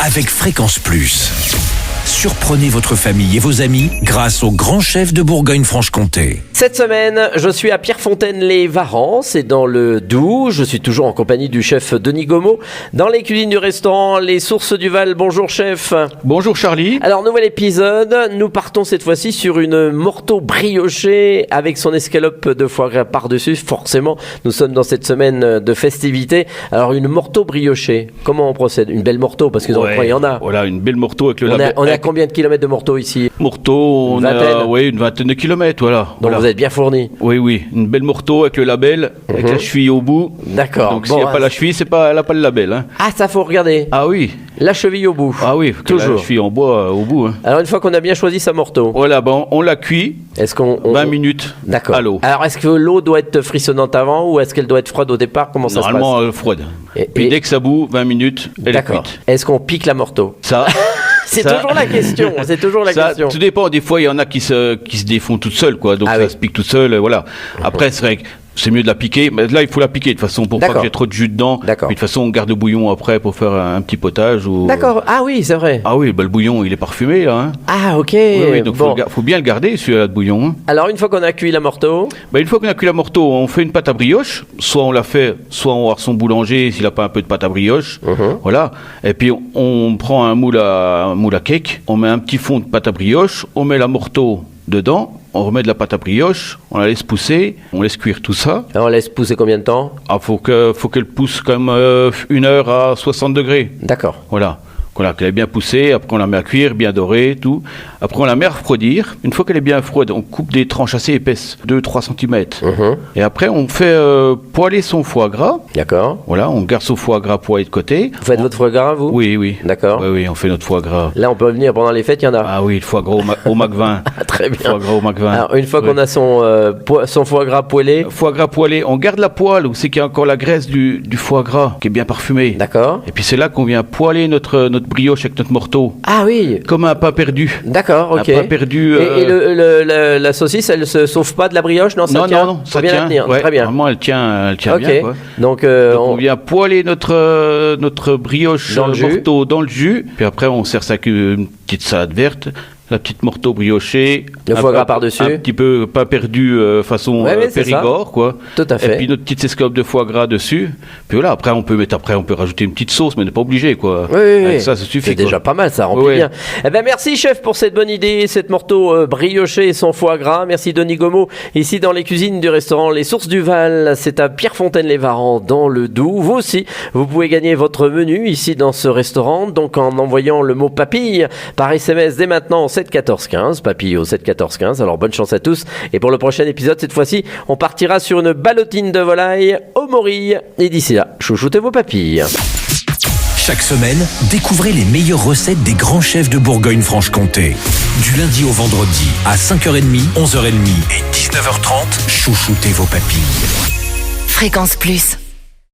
avec Fréquence Plus. Surprenez votre famille et vos amis grâce au grand chef de Bourgogne-Franche-Comté. Cette semaine, je suis à Pierrefontaine-les-Varans, c'est dans le Doubs. Je suis toujours en compagnie du chef Denis Gomeau dans les cuisines du restaurant Les Sources du Val. Bonjour chef. Bonjour Charlie. Alors, nouvel épisode, nous partons cette fois-ci sur une morteau briochée avec son escalope de foie gras par-dessus. Forcément, nous sommes dans cette semaine de festivités. Alors, une morteau briochée, comment on procède? Une belle morteau, parce que dans le coin, il y en a. Voilà, une belle morteau avec le label. On est à combien de kilomètres de morteau ici? Morteau, on a une vingtaine de kilomètres, voilà. Donc vous êtes bien fourni. Oui, une belle morteau avec le label, avec la cheville au bout. D'accord. Donc s'il n'y a pas la cheville, elle n'a pas le label. Hein. Ah, ça faut regarder. Ah oui. La cheville au bout. Ah oui, toujours. La cheville en bois au bout. Hein. Alors une fois qu'on a bien choisi sa morteau. Voilà, on la cuit. Est-ce qu'on 20 minutes à l'eau. Alors est-ce que l'eau doit être frissonnante avant ou est-ce qu'elle doit être froide au départ? Comment ça se passe? Normalement froide. Puis dès que ça bout, 20 minutes, elle est cuite. Est-ce qu'on pique la morteau? Ça. C'est toujours la question. C'est toujours la question. Tout dépend. Des fois, il y en a qui se défont toutes seules, quoi. Donc ça se pique tout seul, voilà. Après, c'est vrai que c'est mieux de la piquer. Mais là, il faut la piquer de toute façon pour pas qu'il y ait trop de jus dedans. Puis de toute façon, on garde le bouillon après pour faire un petit potage. D'accord. Ah oui, c'est vrai. Ah oui, le bouillon, il est parfumé là. Hein. Ah ok. Oui, donc faut bien le garder celui-là de bouillon. Hein. Alors une fois qu'on a cuit la morteau. Une fois qu'on a cuit la morteau, on fait une pâte à brioche. Soit on la fait, soit on va voir son boulanger s'il n'a pas un peu de pâte à brioche. Voilà. Et puis on prend un moule à cake. On met un petit fond de pâte à brioche. On met la morteau dedans. On remet de la pâte à brioche, on la laisse pousser, on laisse cuire tout ça. Alors on laisse pousser combien de temps? Faut qu'elle pousse comme 1 heure à 60 degrés. D'accord. Voilà. Qu'elle est bien poussée, après on la met à cuire, bien dorée, tout. Après on la met à refroidir. Une fois qu'elle est bien froide, on coupe des tranches assez épaisses, 2-3 cm. Et après on fait poêler son foie gras. D'accord. Voilà, on garde son foie gras poêlé de côté. Vous faites votre foie gras, vous? Oui. D'accord. Oui, on fait notre foie gras. Là on peut venir pendant les fêtes, il y en a. Ah oui, le foie gras au Mac 20. Très bien. Foie gras au Mac 20. Alors une fois qu'on a son foie gras poêlé. Foie gras poêlé, on garde la poêle où c'est qu'il y a encore la graisse du foie gras qui est bien parfumée. D'accord. Et puis c'est là qu'on vient poêler notre brioche avec notre morteau. Ah oui. Comme un pain perdu. D'accord, ok. Un pain perdu. Et la saucisse, elle se sauve pas de la brioche? Non, ça tient. Non, ça bien tient. La tenir. Ouais, très bien. Vraiment, elle tient bien. Quoi. Donc on vient poêler notre brioche morteau dans le jus. Puis après, on sert ça avec une petite salade verte. La petite morteau briochée, le foie gras par-dessus, un petit peu pas perdu façon Périgord, quoi. Tout à fait. Et puis notre petite escalope de foie gras dessus. Puis voilà, après on peut rajouter une petite sauce, mais on n'est pas obligé, quoi. Oui. Ça suffit. C'est déjà pas mal, ça remplit bien. Eh ben merci chef pour cette bonne idée, cette morteau briochée et son foie gras. Merci Denis Gomeau, ici dans les cuisines du restaurant Les Sources du Val. C'est à Pierrefontaine-les-Varans dans le Doubs. Vous aussi, vous pouvez gagner votre menu ici dans ce restaurant, donc en envoyant le mot papille par SMS dès maintenant 7 14 15, papille au 7 14 15. Alors bonne chance à tous. Et pour le prochain épisode, cette fois-ci, on partira sur une ballotine de volaille aux morilles. Et d'ici là, chouchoutez vos papilles. Chaque semaine, découvrez les meilleures recettes des grands chefs de Bourgogne-Franche-Comté. Du lundi au vendredi, à 5h30, 11h30 et 19h30, chouchoutez vos papilles. Fréquence Plus.